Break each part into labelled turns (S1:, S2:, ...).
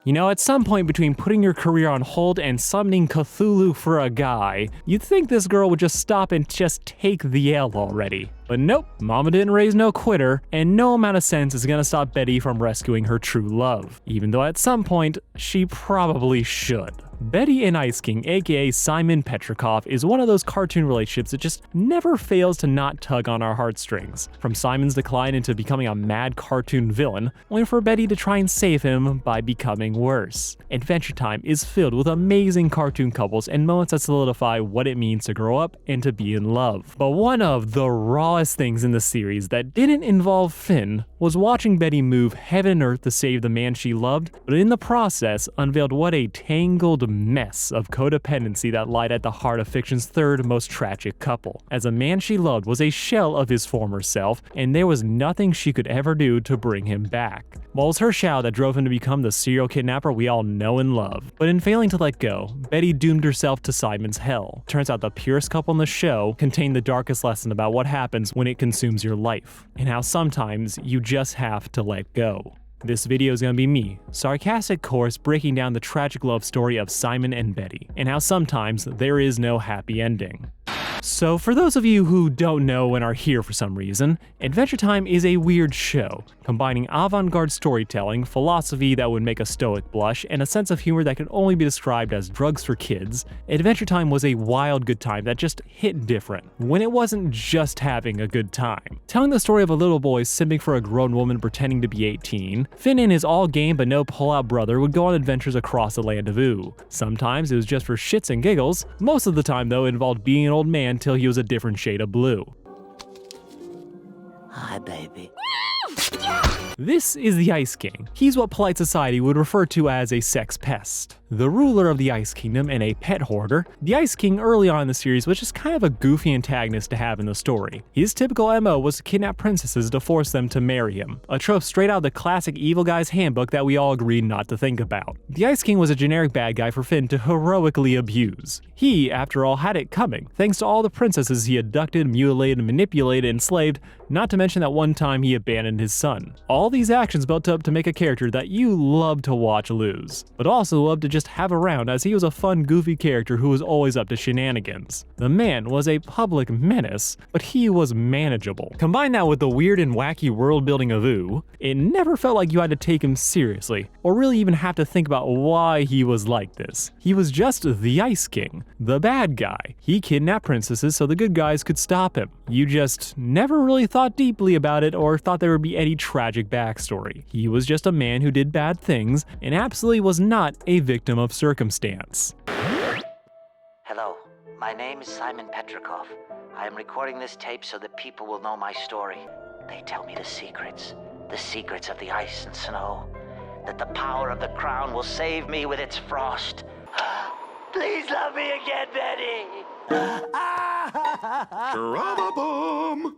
S1: You know, at some point between putting your career on hold and summoning Cthulhu for a guy, you'd think this girl would just stop and just take the L already. But nope, mama didn't raise no quitter, and no amount of sense is gonna stop Betty from rescuing her true love. Even though at some point, she probably should. Betty and Ice King, aka Simon Petrikov, is one of those cartoon relationships that just never fails to not tug on our heartstrings. From Simon's decline into becoming a mad cartoon villain, only for Betty to try and save him by becoming worse. Adventure Time is filled with amazing cartoon couples and moments that solidify what it means to grow up and to be in love. But one of the rawest things in the series that didn't involve Finn was watching Betty move heaven and earth to save the man she loved, but in the process unveiled what a tangled mess of codependency that lied at the heart of fiction's third most tragic couple, as a man she loved was a shell of his former self, and there was nothing she could ever do to bring him back. Well, it was her shadow that drove him to become the serial kidnapper we all know and love. But in failing to let go, Betty doomed herself to Simon's hell. Turns out the purest couple in the show contained the darkest lesson about what happens when it consumes your life, and how sometimes you just have to let go. This video is gonna be me, sarcastic course, breaking down the tragic love story of Simon and Betty, and how sometimes there is no happy ending. So for those of you who don't know and are here for some reason, Adventure Time is a weird show, combining avant-garde storytelling, philosophy that would make a stoic blush, and a sense of humor that can only be described as drugs for kids. Adventure Time was a wild good time that just hit different, when it wasn't just having a good time. Telling the story of a little boy simping for a grown woman pretending to be 18, Finn and his all-game but no pull-out brother would go on adventures across the land of Ooo. Sometimes it was just for shits and giggles, most of the time though it involved being an old man until he was a different shade of blue.
S2: Hi, baby.
S1: This is the Ice King. He's what polite society would refer to as a sex pest. The ruler of the Ice Kingdom and a pet hoarder, the Ice King early on in the series was just kind of a goofy antagonist to have in the story. His typical MO was to kidnap princesses to force them to marry him, a trope straight out of the classic evil guy's handbook that we all agreed not to think about. The Ice King was a generic bad guy for Finn to heroically abuse. He, after all, had it coming, thanks to all the princesses he abducted, mutilated, manipulated, enslaved, not to mention that one time he abandoned his son. All these actions built up to make a character that you love to watch lose, but also love to just have around, as he was a fun, goofy character who was always up to shenanigans. The man was a public menace, but he was manageable. Combine that with the weird and wacky world building of Ooo, it never felt like you had to take him seriously, or really even have to think about why he was like this. He was just the Ice King, the bad guy. He kidnapped princesses so the good guys could stop him. You just never really thought deeply about it or thought there would be any tragic backstory. He was just a man who did bad things and absolutely was not a victim of circumstance.
S2: Hello, my name is Simon Petrikov. I am recording this tape so that people will know my story. They tell me the secrets of the ice and snow, that the power of the crown will save me with its frost. Please love me again, Betty!
S3: Drama bomb!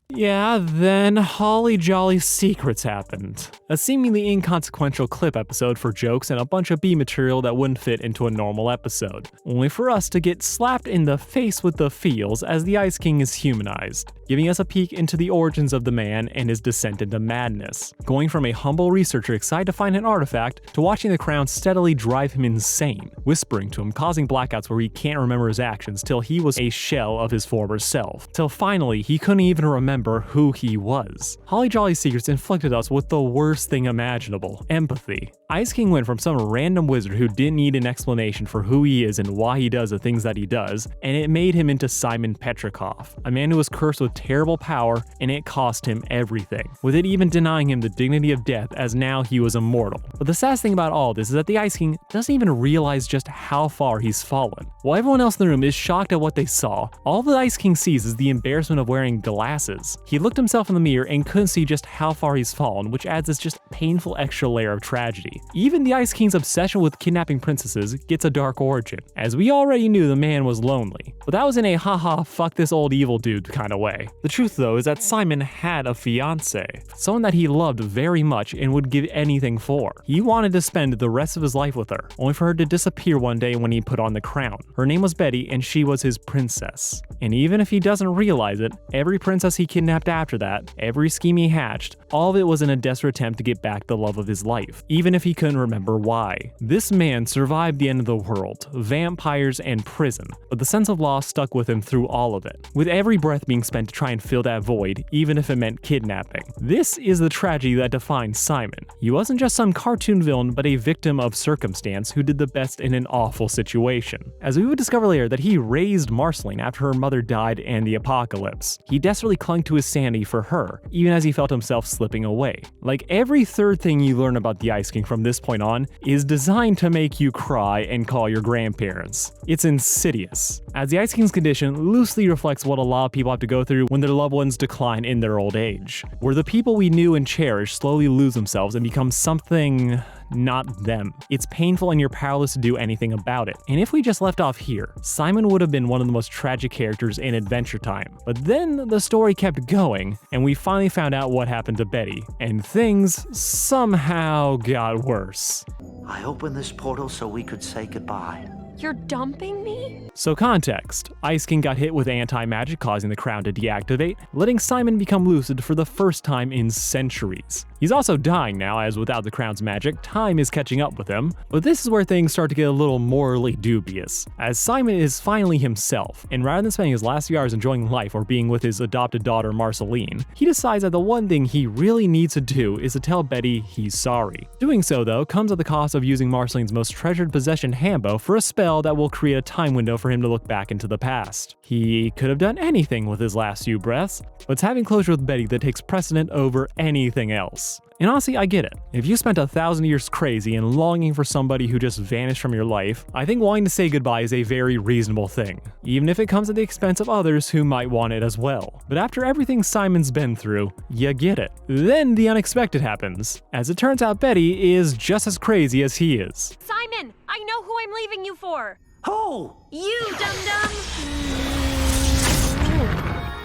S1: Yeah, then Holly Jolly Secrets happened. A seemingly inconsequential clip episode for jokes and a bunch of B material that wouldn't fit into a normal episode, only for us to get slapped in the face with the feels as the Ice King is humanized, giving us a peek into the origins of the man and his descent into madness. Going from a humble researcher excited to find an artifact, to watching the crown steadily drive him insane, whispering to him, causing blackouts where he can't remember his actions till he was a shell of his former self, till finally he couldn't even remember who he was. Holly Jolly Secrets inflicted us with the worst thing imaginable: empathy. Ice King went from some random wizard who didn't need an explanation for who he is and why he does the things that he does, and it made him into Simon Petrikov, a man who was cursed with terrible power, and it cost him everything, with it even denying him the dignity of death, as now he was immortal. But the saddest thing about all this is that the Ice King doesn't even realize just how far he's fallen. While everyone else in the room is shocked at what they saw, all the Ice King sees is the embarrassment of wearing glasses. He looked himself in the mirror and couldn't see just how far he's fallen, which adds this just painful extra layer of tragedy. Even the Ice King's obsession with kidnapping princesses gets a dark origin, as we already knew the man was lonely. But that was in a haha fuck this old evil dude kind of way. The truth though is that Simon had a fiancée, someone that he loved very much and would give anything for. He wanted to spend the rest of his life with her, only for her to disappear one day when he put on the crown. Her name was Betty and she was his princess. And even if he doesn't realize it, every princess he kidnapped after that, every scheme he hatched, all of it was in a desperate attempt to get back the love of his life. Even if he couldn't remember why. This man survived the end of the world, vampires, and prison, but the sense of loss stuck with him through all of it, with every breath being spent to try and fill that void, even if it meant kidnapping. This is the tragedy that defines Simon. He wasn't just some cartoon villain, but a victim of circumstance who did the best in an awful situation. As we would discover later that he raised Marceline after her mother died and the apocalypse. He desperately clung to his sanity for her, even as he felt himself slipping away. Like every third thing you learn about the Ice King from this point on is designed to make you cry and call your grandparents. It's insidious, as the Ice King's condition loosely reflects what a lot of people have to go through when their loved ones decline in their old age, where the people we knew and cherished slowly lose themselves and become something not them. It's painful and you're powerless to do anything about it. And if we just left off here, Simon would have been one of the most tragic characters in Adventure Time. But then the story kept going, and we finally found out what happened to Betty, and things somehow got worse.
S2: I opened this portal so we could say goodbye.
S3: You're dumping me?
S1: So context, Ice King got hit with anti-magic causing the crown to deactivate, letting Simon become lucid for the first time in centuries. He's also dying now, as without the crown's magic, time is catching up with him, but this is where things start to get a little morally dubious, as Simon is finally himself, and rather than spending his last few hours enjoying life or being with his adopted daughter Marceline, he decides that the one thing he really needs to do is to tell Betty he's sorry. Doing so, though, comes at the cost of using Marceline's most treasured possession, Hambo, for a spell that will create a time window for him to look back into the past. He could have done anything with his last few breaths, but it's having closure with Betty that takes precedent over anything else. And honestly, I get it. If you spent 1,000 years crazy and longing for somebody who just vanished from your life, I think wanting to say goodbye is a very reasonable thing, even if it comes at the expense of others who might want it as well. But after everything Simon's been through, you get it. Then the unexpected happens. As it turns out, Betty is just as crazy as he is.
S3: Simon, I know who I'm leaving you for.
S2: Who?
S3: You, dum-dum.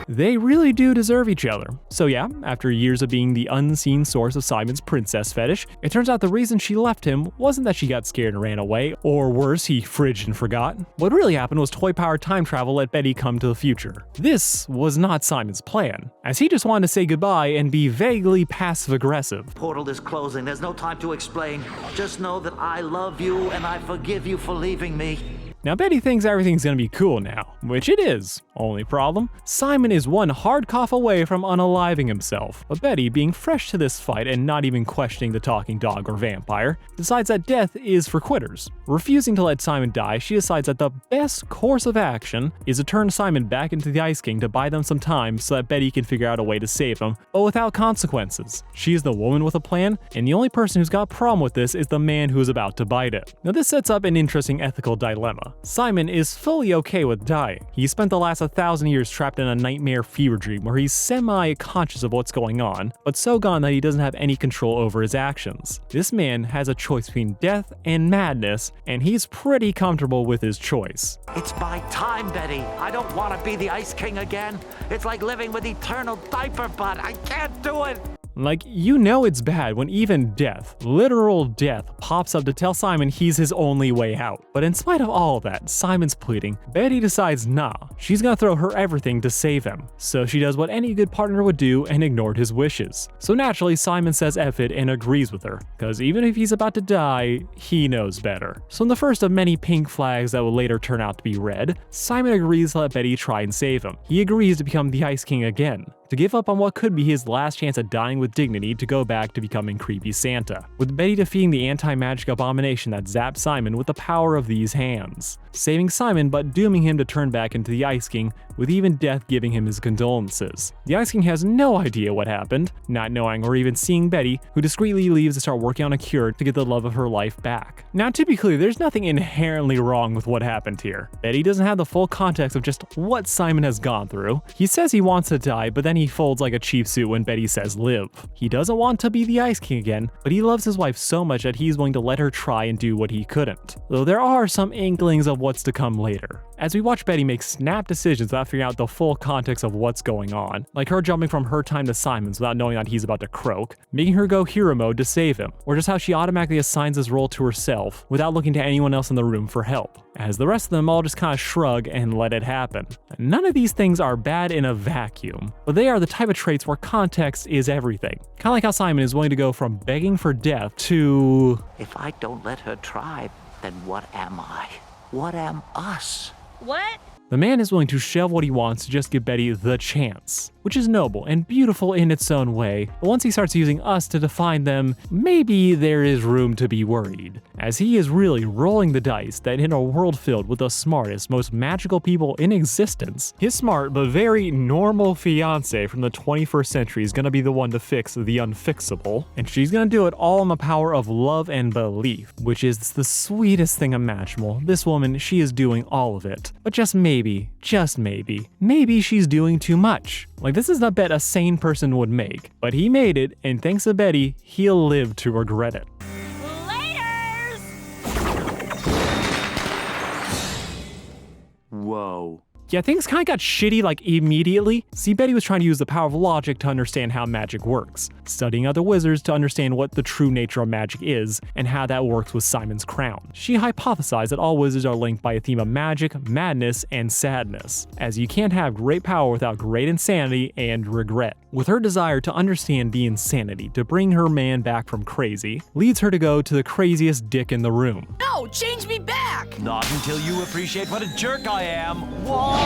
S1: They really do deserve each other. So yeah, after years of being the unseen source of Simon's princess fetish, it turns out the reason she left him wasn't that she got scared and ran away, or worse, he fridged and forgot. What really happened was toy-powered time travel let Betty come to the future. This was not Simon's plan, as he just wanted to say goodbye and be vaguely passive-aggressive.
S2: Portal is closing. There's no time to explain. Just know that I love you and I forgive you for leaving me.
S1: Now Betty thinks everything's gonna be cool now, which it is. Only problem, Simon is one hard cough away from unaliving himself. But Betty, being fresh to this fight and not even questioning the talking dog or vampire, decides that death is for quitters. Refusing to let Simon die, she decides that the best course of action is to turn Simon back into the Ice King to buy them some time so that Betty can figure out a way to save him, but without consequences. She is the woman with a plan, and the only person who's got a problem with this is the man who is about to bite it. Now this sets up an interesting ethical dilemma. Simon is fully okay with dying. He spent the last 1,000 years trapped in a nightmare fever dream where he's semi-conscious of what's going on, but so gone that he doesn't have any control over his actions. This man has a choice between death and madness, and he's pretty comfortable with his choice.
S2: It's my time, Betty. I don't want to be the Ice King again. It's like living with eternal diaper butt. I can't do it.
S1: Like, you know it's bad when even death, literal death, pops up to tell Simon he's his only way out. But in spite of all that, Simon's pleading, Betty decides nah, she's gonna throw her everything to save him. So she does what any good partner would do and ignored his wishes. So naturally, Simon says F it and agrees with her, cause even if he's about to die, he knows better. So in the first of many pink flags that will later turn out to be red, Simon agrees to let Betty try and save him. He agrees to become the Ice King again, to give up on what could be his last chance at dying with dignity to go back to becoming creepy Santa, with Betty defeating the anti-magic abomination that zapped Simon with the power of these hands, saving Simon but dooming him to turn back into the Ice King, with even death giving him his condolences. The Ice King has no idea what happened, not knowing or even seeing Betty, who discreetly leaves to start working on a cure to get the love of her life back. Now to be clear, there's nothing inherently wrong with what happened here. Betty doesn't have the full context of just what Simon has gone through. He says he wants to die, but then he folds like a cheap suit when Betty says live. He doesn't want to be the Ice King again, but he loves his wife so much that he's willing to let her try and do what he couldn't. Though there are some inklings of what's to come later, as we watch Betty make snap decisions without figuring out the full context of what's going on, like her jumping from her time to Simon's without knowing that he's about to croak, making her go hero mode to save him, or just how she automatically assigns this role to herself without looking to anyone else in the room for help, as the rest of them all just kind of shrug and let it happen. None of these things are bad in a vacuum, but they are the type of traits where context is everything. Kind of like how Simon is willing to go from begging for death to...
S2: If I don't let her try, then what am I? What am us?
S3: What?
S1: The man is willing to shelve what he wants to just give Betty the chance, which is noble and beautiful in its own way, but once he starts using us to define them, maybe there is room to be worried, as he is really rolling the dice that in a world filled with the smartest, most magical people in existence, his smart but very normal fiance from the 21st century is gonna be the one to fix the unfixable, and she's gonna do it all on the power of love and belief, which is the sweetest thing imaginable. This woman, she is doing all of it, but just maybe she's doing too much. Like, this is the bet a sane person would make, but he made it, and thanks to Betty, he'll live to regret it.
S3: Laters!
S2: Whoa.
S1: Yeah, things kind of got shitty like immediately. See, Betty was trying to use the power of logic to understand how magic works, studying other wizards to understand what the true nature of magic is and how that works with Simon's crown. She hypothesized that all wizards are linked by a theme of magic, madness, and sadness, as you can't have great power without great insanity and regret. With her desire to understand the insanity to bring her man back from crazy, leads her to go to the craziest dick in the room.
S4: No, change me back!
S5: Not until you appreciate what a jerk I am. Whoa!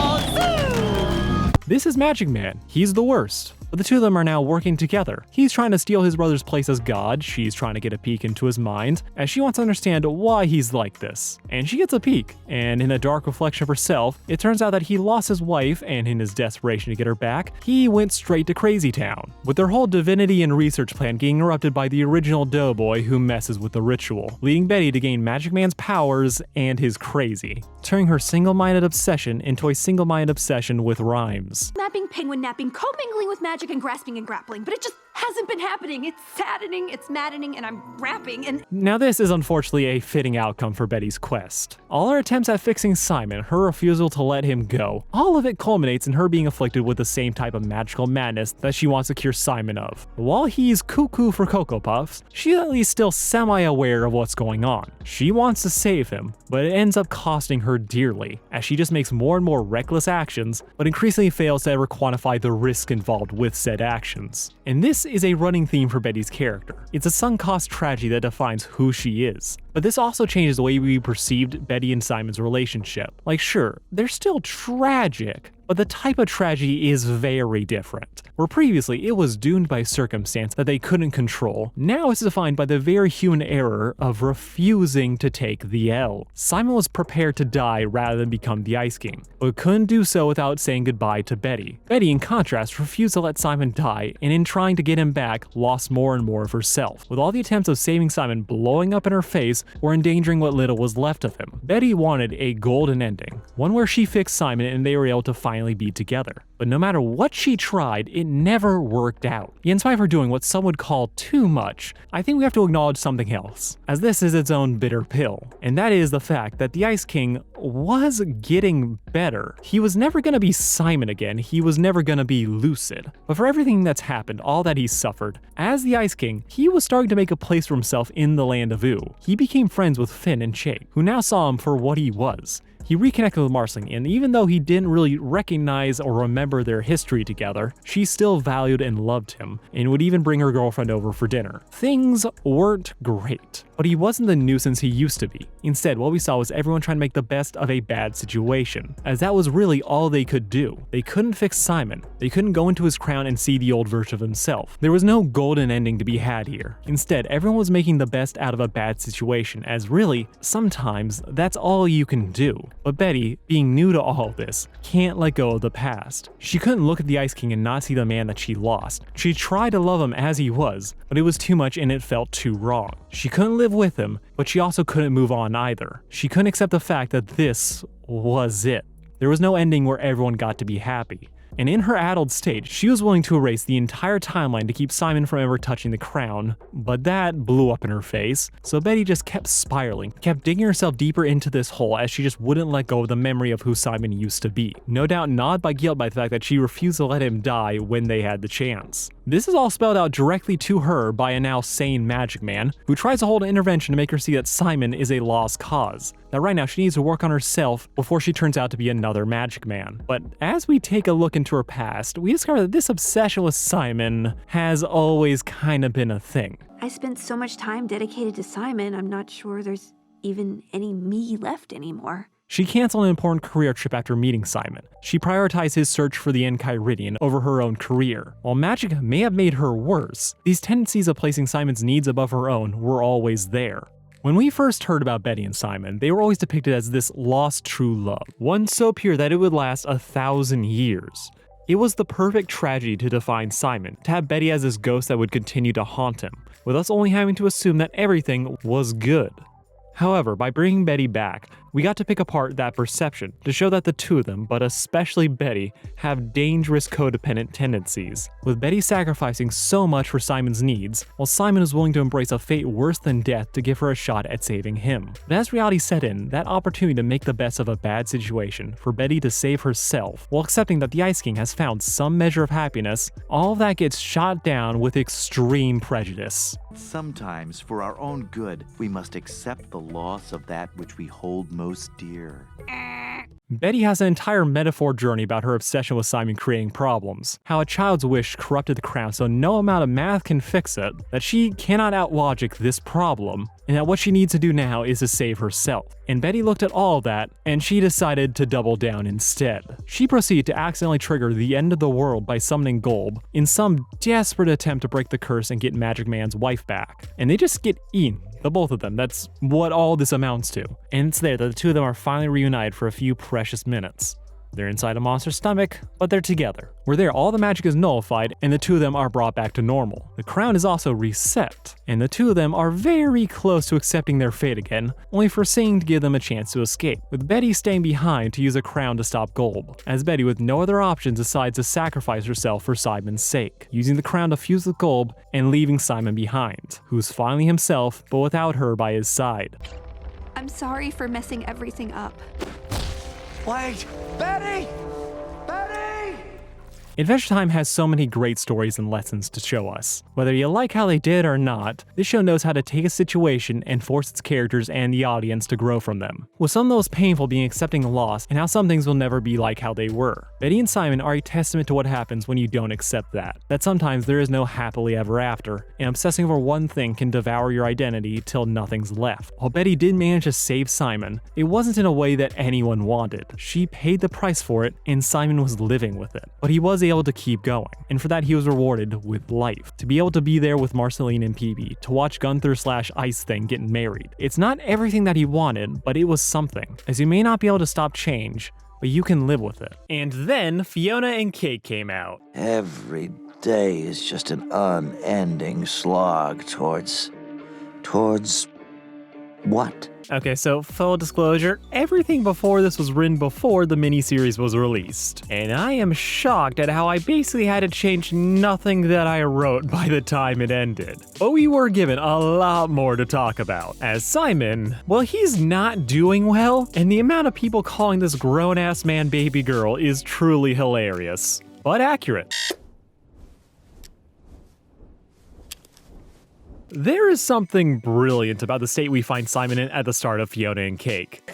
S1: This is Magic Man. He's the worst. But the two of them are now working together. He's trying to steal his brother's place as god, she's trying to get a peek into his mind, as she wants to understand why he's like this. And she gets a peek, and in a dark reflection of herself, it turns out that he lost his wife, and in his desperation to get her back, he went straight to Crazy Town, with their whole divinity and research plan getting interrupted by the original doughboy who messes with the ritual, leading Betty to gain Magic Man's powers and his crazy, turning her single-minded obsession into a single-minded obsession with rhymes.
S6: Mapping, penguin napping, commingling with magic and grasping and grappling, but it just hasn't been happening. It's saddening, it's maddening, and I'm rapping and...
S1: Now this is unfortunately a fitting outcome for Betty's quest. All her attempts at fixing Simon, her refusal to let him go, all of it culminates in her being afflicted with the same type of magical madness that she wants to cure Simon of. While he's cuckoo for Cocoa Puffs, she's at least still semi-aware of what's going on. She wants to save him, but it ends up costing her dearly, as she just makes more and more reckless actions, but increasingly fails to ever quantify the risk involved with said actions. And this is a running theme for Betty's character. It's a sunk cost tragedy that defines who she is. But this also changes the way we perceived Betty and Simon's relationship. Like, sure, they're still tragic, but the type of tragedy is very different. Where previously it was doomed by circumstance that they couldn't control, now it's defined by the very human error of refusing to take the L. Simon was prepared to die rather than become the Ice King, but couldn't do so without saying goodbye to Betty. Betty, in contrast, refused to let Simon die, and in trying to get him back, lost more and more of herself, with all the attempts of saving Simon blowing up in her face or endangering what little was left of him. Betty wanted a golden ending, one where she fixed Simon and they were able to finally be together. But no matter what she tried, it never worked out. In spite of her doing what some would call too much, I think we have to acknowledge something else, as this is its own bitter pill, and that is the fact that the Ice King was getting better. He was never gonna be Simon again, he was never gonna be lucid. But for everything that's happened, all that he's suffered, as the Ice King, he was starting to make a place for himself in the land of Ooh. He became friends with Finn and Chake, who now saw him for what he was. He reconnected with Marceline, and even though he didn't really recognize or remember their history together, she still valued and loved him, and would even bring her girlfriend over for dinner. Things weren't great, but he wasn't the nuisance he used to be. Instead, what we saw was everyone trying to make the best of a bad situation, as that was really all they could do. They couldn't fix Simon, they couldn't go into his crown and see the old version of himself. There was no golden ending to be had here. Instead, everyone was making the best out of a bad situation, as really, sometimes, that's all you can do. But Betty, being new to all of this, can't let go of the past. She couldn't look at the Ice King and not see the man that she lost. She tried to love him as he was, but it was too much and it felt too wrong. She couldn't live with him, but she also couldn't move on either. She couldn't accept the fact that this was it. There was no ending where everyone got to be happy. And in her addled state, she was willing to erase the entire timeline to keep Simon from ever touching the crown, but that blew up in her face, so Betty just kept spiraling, kept digging herself deeper into this hole as she just wouldn't let go of the memory of who Simon used to be. No doubt gnawed by guilt by the fact that she refused to let him die when they had the chance. This is all spelled out directly to her by a now sane Magic Man, who tries to hold an intervention to make her see that Simon is a lost cause, that right now she needs to work on herself before she turns out to be another Magic Man. But as we take a look look into her past, we discover that this obsession with Simon has always kind of been a thing.
S6: I spent so much time dedicated to Simon, I'm not sure there's even any me left anymore.
S1: She canceled an important career trip after meeting Simon. She prioritized his search for the Enchiridion over her own career. While magic may have made her worse, these tendencies of placing Simon's needs above her own were always there. When we first heard about Betty and Simon, they were always depicted as this lost true love, one so pure that it would last 1,000 years. It was the perfect tragedy to define Simon, to have Betty as this ghost that would continue to haunt him, with us only having to assume that everything was good. However, by bringing Betty back, we got to pick apart that perception to show that the two of them, but especially Betty, have dangerous codependent tendencies, with Betty sacrificing so much for Simon's needs, while Simon is willing to embrace a fate worse than death to give her a shot at saving him. But as reality set in, that opportunity to make the best of a bad situation, for Betty to save herself, while accepting that the Ice King has found some measure of happiness, all of that gets shot down with extreme prejudice.
S4: Sometimes, for our own good, we must accept the loss of that which we hold most dear.
S1: Betty has an entire metaphor journey about her obsession with Simon creating problems, how a child's wish corrupted the crown so no amount of math can fix it, that she cannot outlogic this problem, and that what she needs to do now is to save herself. And Betty looked at all of that, and she decided to double down instead. She proceeded to accidentally trigger the end of the world by summoning Golb, in some desperate attempt to break the curse and get Magic Man's wife back. And they just get eaten. The both of them. That's what all this amounts to. And it's there that the two of them are finally reunited for a few precious minutes. They're inside a monster's stomach, but they're together. Where there, all the magic is nullified, and the two of them are brought back to normal. The crown is also reset, and the two of them are very close to accepting their fate again, only for Singing to give them a chance to escape, with Betty staying behind to use a crown to stop Golb, as Betty, with no other options, decides to sacrifice herself for Simon's sake, using the crown to fuse with Golb and leaving Simon behind, who's finally himself, but without her by his side.
S6: I'm sorry for messing everything up.
S5: Wait! Betty! Betty!
S1: Adventure Time has so many great stories and lessons to show us. Whether you like how they did or not, this show knows how to take a situation and force its characters and the audience to grow from them. With some of the most painful being accepting loss and how some things will never be like how they were. Betty and Simon are a testament to what happens when you don't accept that. That sometimes there is no happily ever after, and obsessing over one thing can devour your identity till nothing's left. While Betty did manage to save Simon, it wasn't in a way that anyone wanted. She paid the price for it, and Simon was living with it. But he was able to keep going, and for that he was rewarded with life. To be able to be there with Marceline and PB, to watch Gunther/Ice Thing get married. It's not everything that he wanted, but it was something, as you may not be able to stop change, but you can live with it. And then Fionna and Cake came out.
S2: Every day is just an unending slog towards what?
S1: Okay, so full disclosure, everything before this was written before the miniseries was released. And I am shocked at how I basically had to change nothing that I wrote by the time it ended. But we were given a lot more to talk about. As Simon, well, he's not doing well, and the amount of people calling this grown-ass man baby girl is truly hilarious. But accurate. There is something brilliant about the state we find Simon in at the start of Fionna and Cake.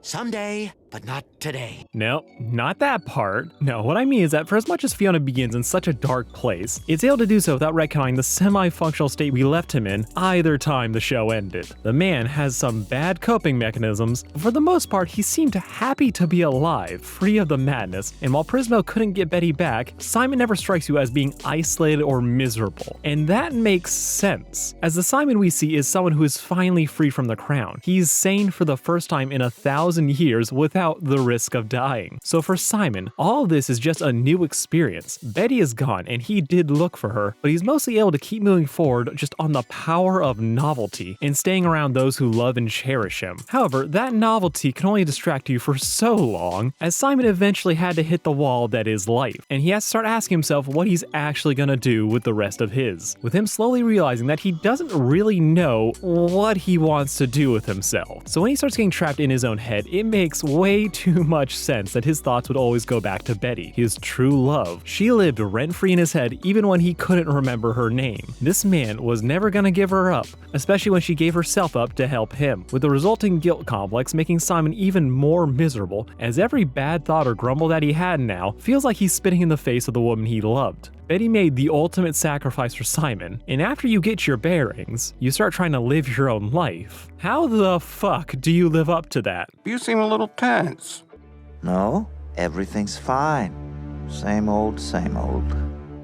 S5: Someday, but not today.
S1: No, not that part. No, what I mean is that for as much as Fionna begins in such a dark place, it's able to do so without retconning the semi-functional state we left him in either time the show ended. The man has some bad coping mechanisms, but for the most part he seemed happy to be alive, free of the madness, and while Prismo couldn't get Betty back, Simon never strikes you as being isolated or miserable. And that makes sense, as the Simon we see is someone who is finally free from the crown. He's sane for the first time in 1,000 years without the risk of dying. So for Simon, all of this is just a new experience. Betty is gone and he did look for her, but he's mostly able to keep moving forward just on the power of novelty and staying around those who love and cherish him. However, that novelty can only distract you for so long, as Simon eventually had to hit the wall that is life, and he has to start asking himself what he's actually gonna do with the rest of his, with him slowly realizing that he doesn't really know what he wants to do with himself. So when he starts getting trapped in his own head, it makes way way too much sense that his thoughts would always go back to Betty, his true love. She lived rent-free in his head even when he couldn't remember her name. This man was never gonna give her up, especially when she gave herself up to help him, with the resulting guilt complex making Simon even more miserable, as every bad thought or grumble that he had now feels like he's spitting in the face of the woman he loved. Betty made the ultimate sacrifice for Simon, and after you get your bearings, you start trying to live your own life. How the fuck do you live up to that?
S7: You seem a little tense.
S4: No, everything's fine. Same old, same old.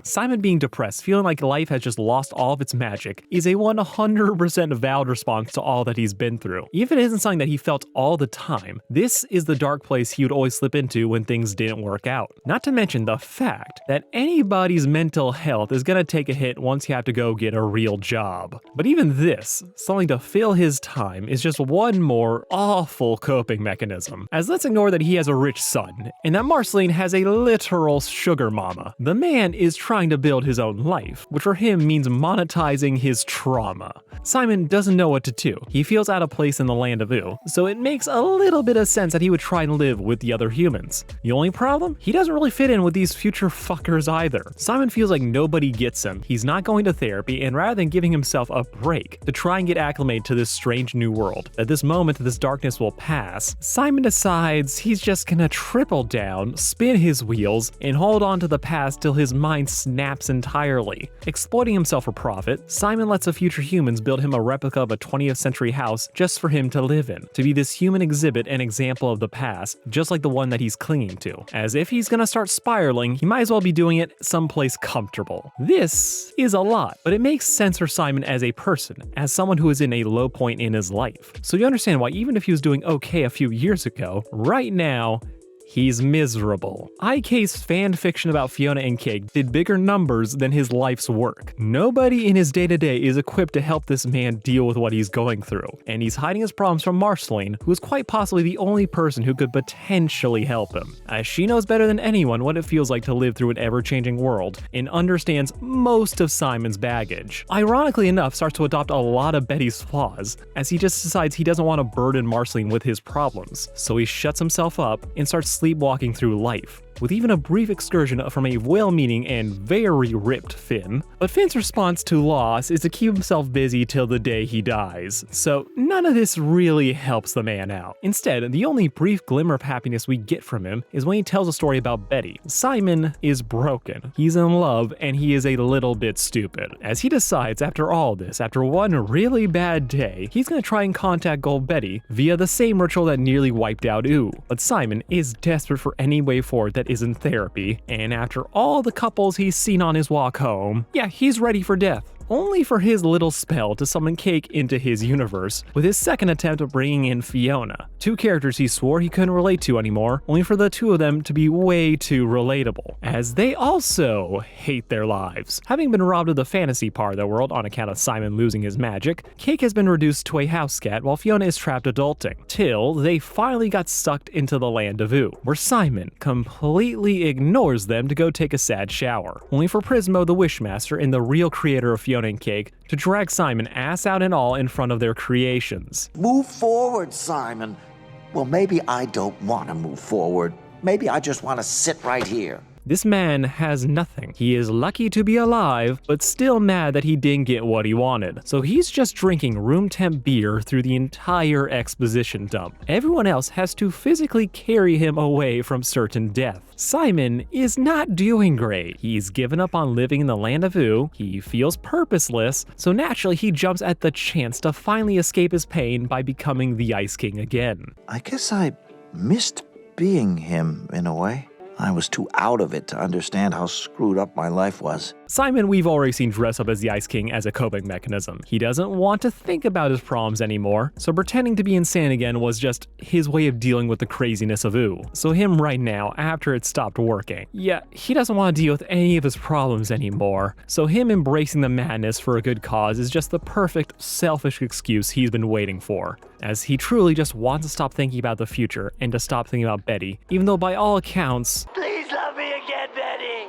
S1: Simon being depressed, feeling like life has just lost all of its magic, is a 100% valid response to all that he's been through. Even if it isn't something that he felt all the time, this is the dark place he would always slip into when things didn't work out. Not to mention the fact that anybody's mental health is gonna take a hit once you have to go get a real job. But even this, something to fill his time, is just one more awful coping mechanism. As let's ignore that he has a rich son, and that Marceline has a literal sugar mama. The man is trying to build his own life, which for him means monetizing his trauma. Simon doesn't know what to do. He feels out of place in the land of Ooh, so it makes a little bit of sense that he would try and live with the other humans. The only problem? He doesn't really fit in with these future fuckers either. Simon feels like nobody gets him. He's not going to therapy, and rather than giving himself a break to try and get acclimated to this strange new world, at this moment this darkness will pass, Simon decides he's just gonna triple down, spin his wheels, and hold on to the past till his mind snaps entirely. Exploiting himself for profit, Simon lets the future humans build him a replica of a 20th century house just for him to live in, to be this human exhibit and example of the past, just like the one that he's clinging to. As if he's gonna start spiraling, he might as well be doing it someplace comfortable. This is a lot, but it makes sense for Simon as a person, as someone who is in a low point in his life. So you understand why even if he was doing okay a few years ago, right now, he's miserable. IK's fan fiction about Fionna and Cake did bigger numbers than his life's work. Nobody in his day-to-day is equipped to help this man deal with what he's going through, and he's hiding his problems from Marceline, who is quite possibly the only person who could potentially help him, as she knows better than anyone what it feels like to live through an ever-changing world, and understands most of Simon's baggage. Ironically enough, starts to adopt a lot of Betty's flaws, as he just decides he doesn't want to burden Marceline with his problems, so he shuts himself up and starts sleepwalking through life, with even a brief excursion from a well-meaning and very ripped Finn. But Finn's response to loss is to keep himself busy till the day he dies, so none of this really helps the man out. Instead, the only brief glimmer of happiness we get from him is when he tells a story about Betty. Simon is broken, he's in love, and he is a little bit stupid, as he decides after all this, after one really bad day, he's gonna try and contact Gold Betty via the same ritual that nearly wiped out Ooh. But Simon is desperate for any way forward that isn't therapy, and after all the couples he's seen on his walk home, yeah, he's ready for death. Only for his little spell to summon Cake into his universe, with his second attempt at bringing in Fionna, two characters he swore he couldn't relate to anymore, only for the two of them to be way too relatable, as they also hate their lives. Having been robbed of the fantasy part of the world on account of Simon losing his magic, Cake has been reduced to a house cat while Fionna is trapped adulting, till they finally got sucked into the land of Ooh, where Simon completely ignores them to go take a sad shower, only for Prismo the Wishmaster and the real creator of Fionna and Cake to drag Simon ass out and all in front of their creations.
S2: Move forward, Simon. Well, maybe I don't want to move forward. Maybe I just want to sit right here.
S1: This man has nothing. He is lucky to be alive, but still mad that he didn't get what he wanted. So he's just drinking room temp beer through the entire exposition dump. Everyone else has to physically carry him away from certain death. Simon is not doing great. He's given up on living in the land of Ooh, he feels purposeless, so naturally he jumps at the chance to finally escape his pain by becoming the Ice King again.
S4: I guess I missed being him in a way. I was too out of it to understand how screwed up my life was.
S1: Simon we've already seen dress up as the Ice King as a coping mechanism. He doesn't want to think about his problems anymore, so pretending to be insane again was just his way of dealing with the craziness of Ooh. So him right now, after it stopped working, yeah, he doesn't want to deal with any of his problems anymore, so him embracing the madness for a good cause is just the perfect, selfish excuse he's been waiting for, as he truly just wants to stop thinking about the future and to stop thinking about Betty, even though by all accounts,
S2: Please love me again, Betty.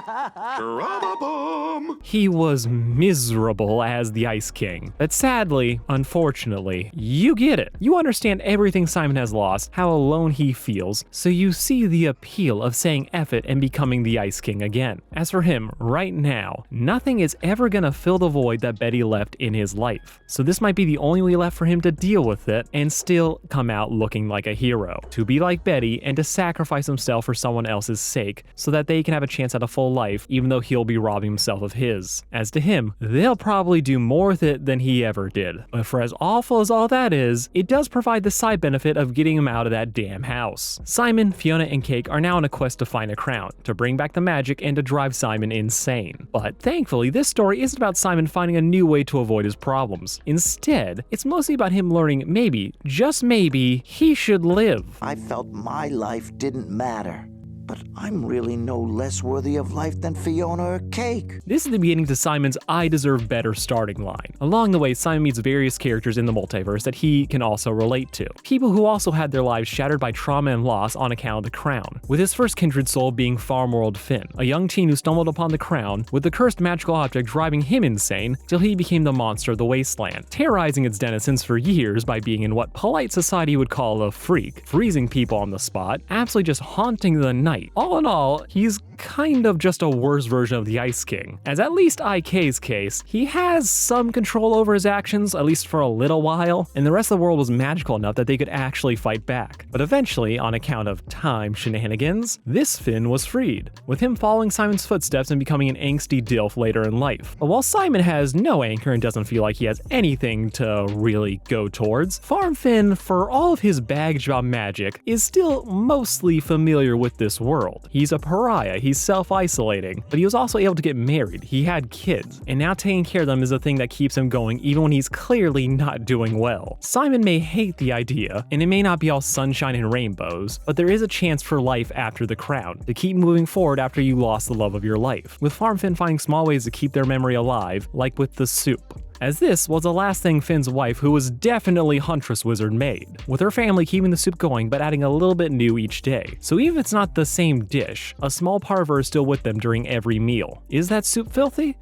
S7: Drama bomb!
S1: He was miserable as the Ice King. But sadly, unfortunately, you get it. You understand everything Simon has lost, how alone he feels, so you see the appeal of saying F it and becoming the Ice King again. As for him, right now, nothing is ever gonna fill the void that Betty left in his life. So this might be the only way left for him to deal with it and still come out looking like a hero. To be like Betty and to sacrifice himself for someone else's sake so that they can have a chance at a full life, even though he'll be robbing himself of his. As to him, they'll probably do more with it than he ever did. But for as awful as all that is, it does provide the side benefit of getting him out of that damn house. Simon, Fionna, and Cake are now on a quest to find a crown, to bring back the magic and to drive Simon insane. But thankfully, this story isn't about Simon finding a new way to avoid his problems. Instead, it's mostly about him learning maybe, just maybe, he should live.
S4: I felt my life didn't matter. But I'm really no less worthy of life than Fionna or Cake.
S1: This is the beginning to Simon's I deserve better starting line. Along the way, Simon meets various characters in the multiverse that he can also relate to. People who also had their lives shattered by trauma and loss on account of the crown. With his first kindred soul being Farmworld Finn, a young teen who stumbled upon the crown, with the cursed magical object driving him insane till he became the monster of the wasteland, terrorizing its denizens for years by being in what polite society would call a freak, freezing people on the spot, absolutely just haunting the night. All in all, he's kind of just a worse version of the Ice King, as at least IK's case, he has some control over his actions, at least for a little while, and the rest of the world was magical enough that they could actually fight back. But eventually, on account of time shenanigans, this Finn was freed, with him following Simon's footsteps and becoming an angsty dilf later in life. But while Simon has no anchor and doesn't feel like he has anything to really go towards, Farm Finn, for all of his baggage about magic, is still mostly familiar with this world. He's a pariah, he's self-isolating, but he was also able to get married, he had kids, and now taking care of them is the thing that keeps him going even when he's clearly not doing well. Simon may hate the idea, and it may not be all sunshine and rainbows, but there is a chance for life after the crown, to keep moving forward after you lost the love of your life, with Farm Finn finding small ways to keep their memory alive, like with the soup. As this was the last thing Finn's wife, who was definitely Huntress Wizard, made, with her family keeping the soup going but adding a little bit new each day. So even if it's not the same dish, a small part of her is still with them during every meal. Is that soup filthy?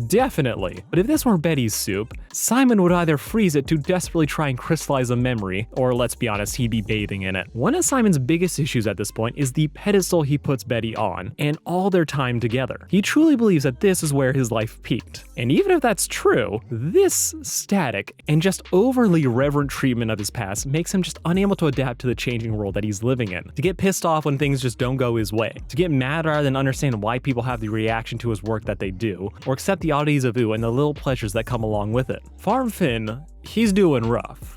S1: Definitely. But if this were Betty's soup, Simon would either freeze it to desperately try and crystallize a memory, or let's be honest, he'd be bathing in it. One of Simon's biggest issues at this point is the pedestal he puts Betty on, and all their time together. He truly believes that this is where his life peaked. And even if that's true, this static and just overly reverent treatment of his past makes him just unable to adapt to the changing world that he's living in. To get pissed off when things just don't go his way. To get mad rather than understand why people have the reaction to his work that they do, or accept the oddities of Ooh and the little pleasures that come along with it. Farm Finn, he's doing rough.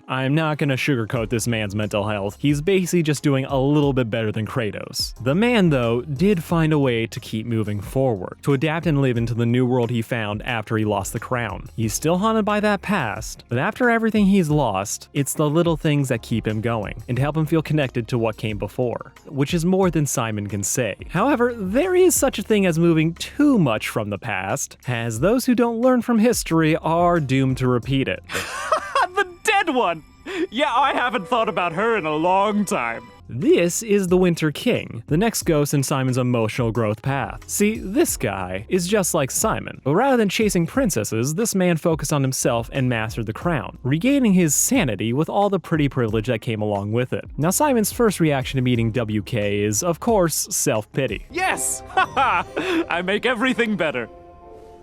S1: I'm not gonna sugarcoat this man's mental health. He's basically just doing a little bit better than Kratos. The man, though, did find a way to keep moving forward, to adapt and live into the new world he found after he lost the crown. He's still haunted by that past, but after everything he's lost, it's the little things that keep him going, and to help him feel connected to what came before, which is more than Simon can say. However, there is such a thing as moving too much from the past, as those who don't learn from history are doomed to repeat it.
S5: The dead one! Yeah, I haven't thought about her in a long time.
S1: This is the Winter King, the next ghost in Simon's emotional growth path. See, this guy is just like Simon, but rather than chasing princesses, this man focused on himself and mastered the crown, regaining his sanity with all the pretty privilege that came along with it. Now, Simon's first reaction to meeting WK is, of course, self-pity.
S5: Yes! Haha! I make everything better.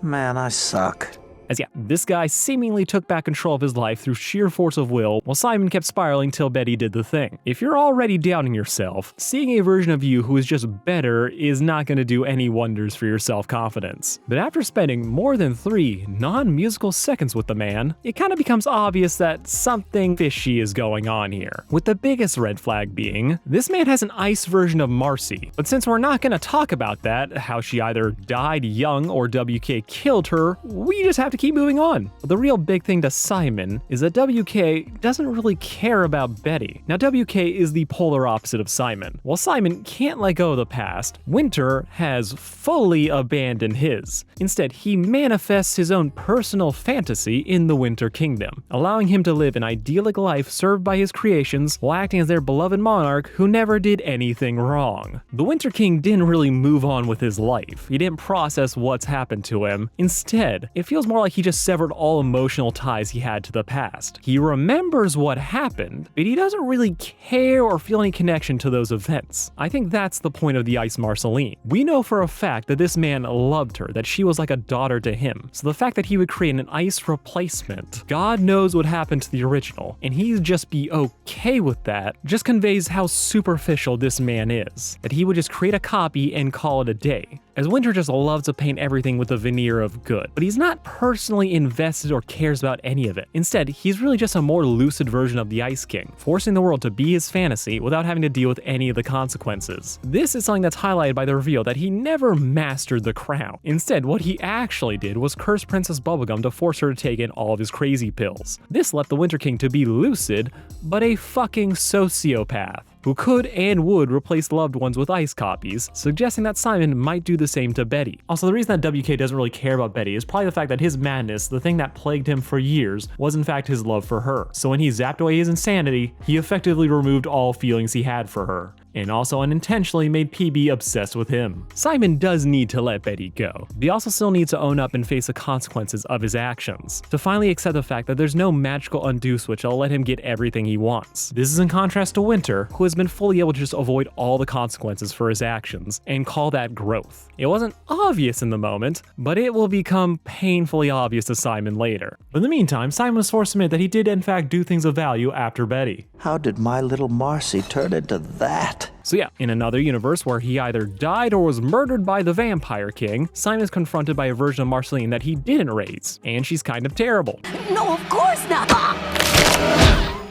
S4: Man, I suck.
S1: As yeah, this guy seemingly took back control of his life through sheer force of will, while Simon kept spiraling till Betty did the thing. If you're already doubting yourself, seeing a version of you who is just better is not going to do any wonders for your self-confidence. But after spending more than 3 non-musical seconds with the man, it kind of becomes obvious that something fishy is going on here. With the biggest red flag being, this man has an ice version of Marcy. But since we're not going to talk about that, how she either died young or WK killed her, we just have to keep moving on. But the real big thing to Simon is that WK doesn't really care about Betty. Now, WK is the polar opposite of Simon. While Simon can't let go of the past, Winter has fully abandoned his. Instead, he manifests his own personal fantasy in the Winter Kingdom, allowing him to live an idyllic life served by his creations while acting as their beloved monarch who never did anything wrong. The Winter King didn't really move on with his life. He didn't process what's happened to him. Instead, it feels more like he just severed all emotional ties he had to the past. He remembers what happened, but he doesn't really care or feel any connection to those events. I think that's the point of the Ice Marceline. We know for a fact that this man loved her, that she was like a daughter to him. So the fact that he would create an ice replacement, God knows what happened to the original, and he'd just be okay with that, just conveys how superficial this man is. That he would just create a copy and call it a day. As Winter just loves to paint everything with a veneer of good, but he's not personally invested or cares about any of it. Instead, he's really just a more lucid version of the Ice King, forcing the world to be his fantasy without having to deal with any of the consequences. This is something that's highlighted by the reveal that he never mastered the crown. Instead, what he actually did was curse Princess Bubblegum to force her to take in all of his crazy pills. This left the Winter King to be lucid, but a fucking sociopath who could and would replace loved ones with ice copies, suggesting that Simon might do the same to Betty. Also, the reason that WK doesn't really care about Betty is probably the fact that his madness, the thing that plagued him for years, was in fact his love for her. So when he zapped away his insanity, he effectively removed all feelings he had for her, and also unintentionally made PB obsessed with him. Simon does need to let Betty go, but he also still needs to own up and face the consequences of his actions, to finally accept the fact that there's no magical undo switch that'll let him get everything he wants. This is in contrast to Winter, who has been fully able to just avoid all the consequences for his actions, and call that growth. It wasn't obvious in the moment, but it will become painfully obvious to Simon later. But in the meantime, Simon was forced to admit that he did in fact do things of value after Betty.
S4: How did my little Marcy turn into that?
S1: So yeah, in another universe where he either died or was murdered by the Vampire King, Simon is confronted by a version of Marceline that he didn't raise, and she's kind of terrible.
S6: No, of course not.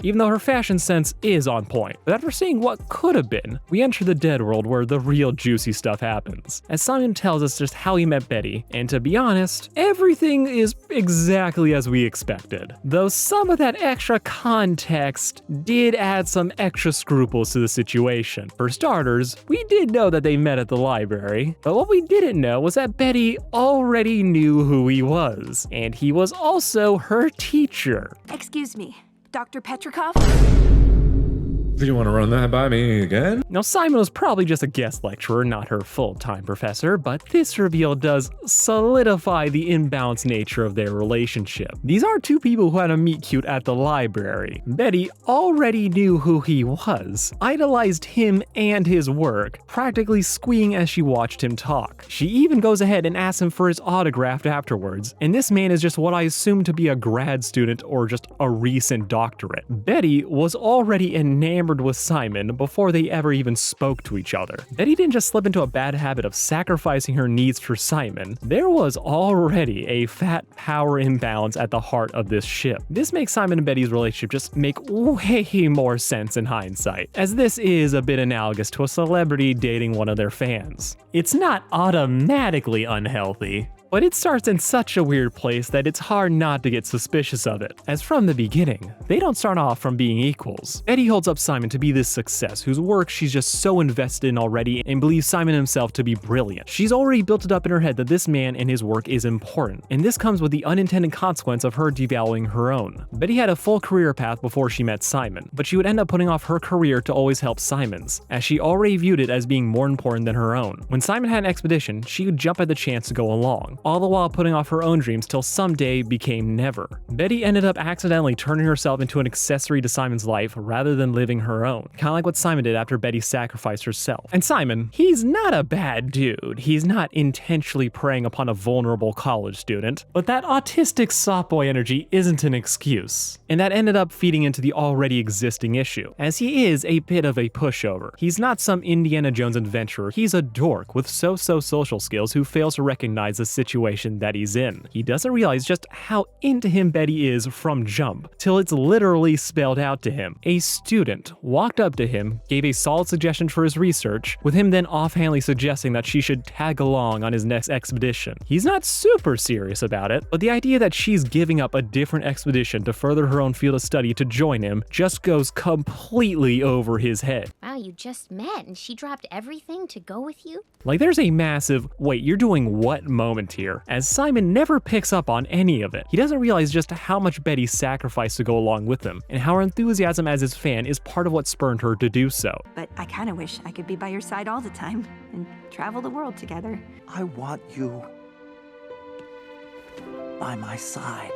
S1: Even though her fashion sense is on point. But after seeing what could have been, we enter the dead world where the real juicy stuff happens, as Simon tells us just how he met Betty, and to be honest, everything is exactly as we expected. Though some of that extra context did add some extra scruples to the situation. For starters, we did know that they met at the library, but what we didn't know was that Betty already knew who he was, and he was also her teacher.
S6: Excuse me, Dr. Petrikov?
S8: Do you want to run that by me again?
S1: Now, Simon was probably just a guest lecturer, not her full-time professor, but this reveal does solidify the imbalanced nature of their relationship. These are two people who had a meet-cute at the library. Betty already knew who he was, idolized him and his work, practically squeeing as she watched him talk. She even goes ahead and asks him for his autograph afterwards, and this man is just what I assume to be a grad student or just a recent doctorate. Betty was already enamored with Simon before they ever even spoke to each other. Betty didn't just slip into a bad habit of sacrificing her needs for Simon. There was already a fat power imbalance at the heart of this ship. This makes Simon and Betty's relationship just make way more sense in hindsight, as this is a bit analogous to a celebrity dating one of their fans. It's not automatically unhealthy, but it starts in such a weird place that it's hard not to get suspicious of it, as from the beginning, they don't start off from being equals. Betty holds up Simon to be this success whose work she's just so invested in already and believes Simon himself to be brilliant. She's already built it up in her head that this man and his work is important, and this comes with the unintended consequence of her devaluing her own. Betty had a full career path before she met Simon, but she would end up putting off her career to always help Simon's, as she already viewed it as being more important than her own. When Simon had an expedition, she would jump at the chance to go along, all the while putting off her own dreams till someday became never. Betty ended up accidentally turning herself into an accessory to Simon's life rather than living her own, kind of like what Simon did after Betty sacrificed herself. And Simon, he's not a bad dude. He's not intentionally preying upon a vulnerable college student, but that autistic soft boy energy isn't an excuse. And that ended up feeding into the already existing issue, as he is a bit of a pushover. He's not some Indiana Jones adventurer, he's a dork with so-so social skills who fails to recognize the situation situation that he's in. He doesn't realize just how into him Betty is from jump, till it's literally spelled out to him. A student walked up to him, gave a solid suggestion for his research, with him then offhandedly suggesting that she should tag along on his next expedition. He's not super serious about it, but the idea that she's giving up a different expedition to further her own field of study to join him just goes completely over his head.
S3: Wow, you just met and she dropped everything to go with you?
S1: Like, there's a massive, wait, you're doing what moment here, as Simon never picks up on any of it. He doesn't realize just how much Betty sacrificed to go along with him, and how her enthusiasm as his fan is part of what spurred her to do so.
S6: But I kind of wish I could be by your side all the time and travel the world together.
S4: I want you by my side.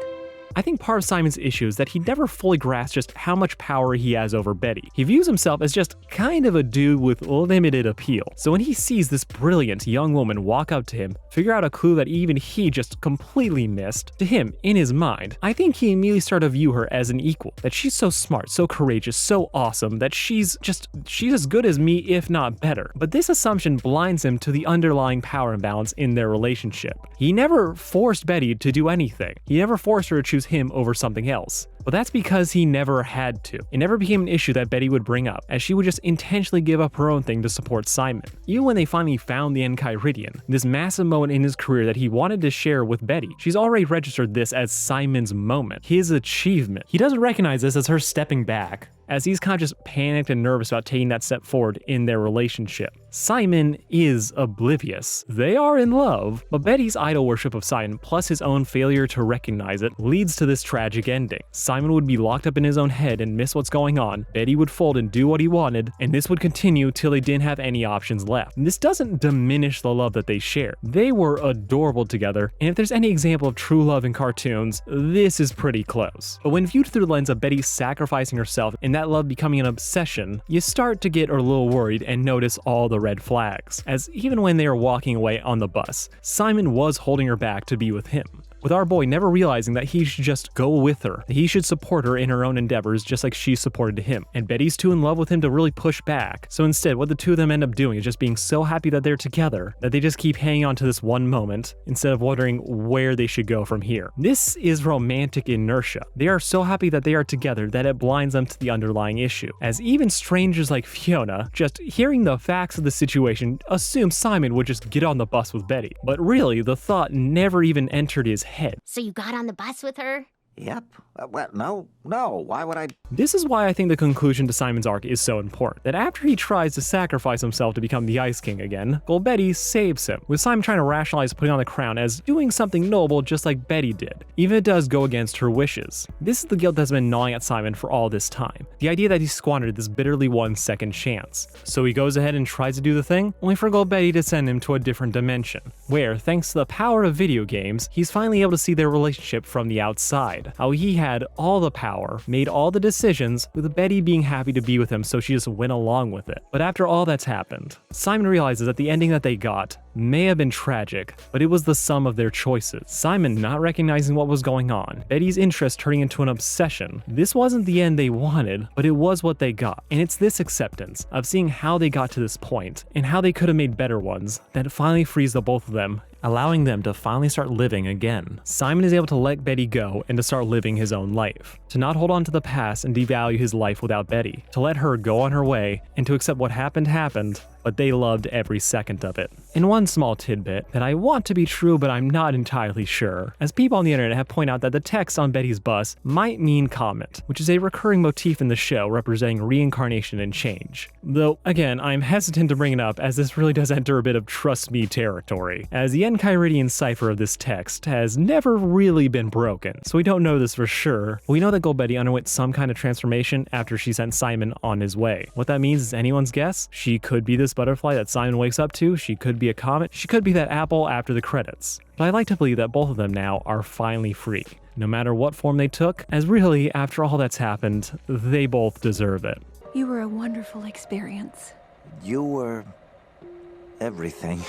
S1: I think part of Simon's issue is that he never fully grasps just how much power he has over Betty. He views himself as just kind of a dude with limited appeal. So when he sees this brilliant young woman walk up to him, figure out a clue that even he just completely missed, to him, in his mind, I think he immediately started to view her as an equal. That she's so smart, so courageous, so awesome, that she's as good as me, if not better. But this assumption blinds him to the underlying power imbalance in their relationship. He never forced Betty to do anything. He never forced her to choose him over something else. But that's because he never had to. It never became an issue that Betty would bring up, as she would just intentionally give up her own thing to support Simon. Even when they finally found the Enchiridion, this massive moment in his career that he wanted to share with Betty, she's already registered this as Simon's moment, his achievement. He doesn't recognize this as her stepping back, as he's kind of just panicked and nervous about taking that step forward in their relationship. Simon is oblivious. They are in love, but Betty's idol worship of Simon, plus his own failure to recognize it, leads to this tragic ending. Simon would be locked up in his own head and miss what's going on, Betty would fold and do what he wanted, and this would continue till they didn't have any options left. And this doesn't diminish the love that they share. They were adorable together, and if there's any example of true love in cartoons, this is pretty close. But when viewed through the lens of Betty sacrificing herself and that love becoming an obsession, you start to get a little worried and notice all the red flags, as even when they are walking away on the bus, Simon was holding her back to be with him, with our boy never realizing that he should just go with her, that he should support her in her own endeavors just like she supported him. And Betty's too in love with him to really push back. So instead, what the two of them end up doing is just being so happy that they're together that they just keep hanging on to this one moment instead of wondering where they should go from here. This is romantic inertia. They are so happy that they are together that it blinds them to the underlying issue, as even strangers like Fionna, just hearing the facts of the situation, assume Simon would just get on the bus with Betty. But really, the thought never even entered his head.
S3: So you got on the bus with her?
S4: Yep. Well, no. Why would I?
S1: This is why I think the conclusion to Simon's arc is so important. That after he tries to sacrifice himself to become the Ice King again, Betty saves him, with Simon trying to rationalize putting on the crown as doing something noble just like Betty did, even if it does go against her wishes. This is the guilt that's been gnawing at Simon for all this time. The idea that he squandered this bitterly won second chance. So he goes ahead and tries to do the thing, only for Betty to send him to a different dimension, where, thanks to the power of video games, he's finally able to see their relationship from the outside. How he had all the power, made all the decisions, with Betty being happy to be with him, so she just went along with it. But after all that's happened, Simon realizes that the ending that they got may have been tragic, but it was the sum of their choices. Simon not recognizing what was going on, Betty's interest turning into an obsession. This wasn't the end they wanted, but it was what they got. And it's this acceptance of seeing how they got to this point, and how they could have made better ones, that finally frees the both of them, allowing them to finally start living again. Simon is able to let Betty go and to start living his own life, to not hold on to the past and devalue his life without Betty, to let her go on her way and to accept what happened, but they loved every second of it. And one small tidbit that I want to be true but I'm not entirely sure, as people on the internet have pointed out that the text on Betty's bus might mean comet, which is a recurring motif in the show representing reincarnation and change. Though, again, I'm hesitant to bring it up as this really does enter a bit of trust me territory, as the Enchiridion cipher of this text has never really been broken, so we don't know this for sure. We know that Betty underwent some kind of transformation after she sent Simon on his way. What that means is anyone's guess. She could be this butterfly that Simon wakes up to, she could be a comet, she could be that apple after the credits. But I like to believe that both of them now are finally free, no matter what form they took, as really, after all that's happened, they both deserve it.
S6: You were a wonderful experience.
S4: You were everything.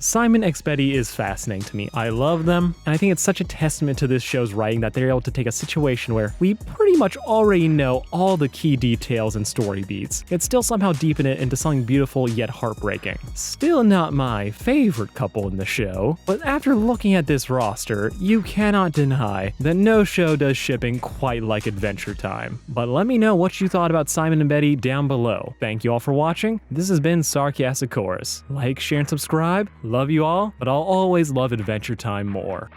S1: Simon x Betty is fascinating to me. I love them, and I think it's such a testament to this show's writing that they're able to take a situation where we pretty much already know all the key details and story beats, yet still somehow deepen it into something beautiful yet heartbreaking. Still not my favorite couple in the show, but after looking at this roster, you cannot deny that no show does shipping quite like Adventure Time. But let me know what you thought about Simon and Betty down below. Thank you all for watching. This has been Sarcastic Chorus. Like, share, and subscribe. Love you all, but I'll always love Adventure Time more.